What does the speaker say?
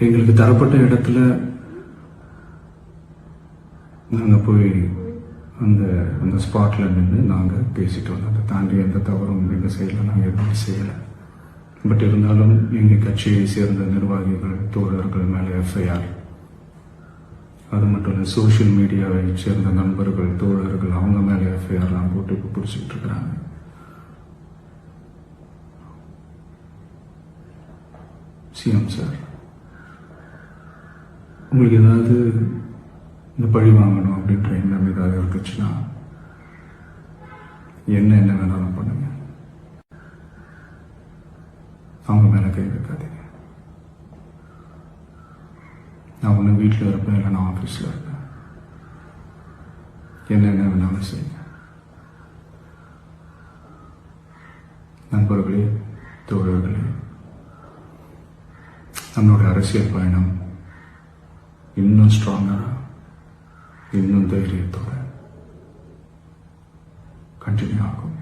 எங்களுக்கு தரப்பட்ட இடத்துல நாங்கள் போய் அந்த அந்த ஸ்பாட்டில் நின்று நாங்கள் பேசிட்டு வந்தோம். அதை தாண்டி எந்த தவறும் எங்கள் சைடில் நாங்கள் எதுவும் செய்யலை. பட் இருந்தாலும் எங்கள் கட்சியை சேர்ந்த நிர்வாகிகள் தோழர்கள் மேலே எஃப்ஐஆர், அது மட்டும் இல்லை சோஷியல் மீடியாவை சேர்ந்த நண்பர்கள் தோழர்கள் அவங்க மேலே எஃப்ஐஆர்லாம் போட்டு இப்போ பிடிச்சிட்டு இருக்கிறாங்க. சிஎம் சார், உங்களுக்கு ஏதாவது இந்த பழி வாங்கணும் அப்படின்ற எண்ணம் ஏதாவது இருக்குச்சுன்னா என்ன வேணாலும் பண்ணுங்க. அவங்க மேல கை வைக்காதீங்க. நான் ஒன்று வீட்டில் இருப்பேன், இல்லை நான் ஆஃபீஸில் இருப்பேன். என்ன வேணாலும் செய்யுங்க. நண்பர்களே, தோழர்களே, நம்மளோட அரசியல் பயணம் இன்னும் ஸ்ட்ராங்கரா, இன்னும் தைரியத்தோட கண்டினியூ ஆகும்.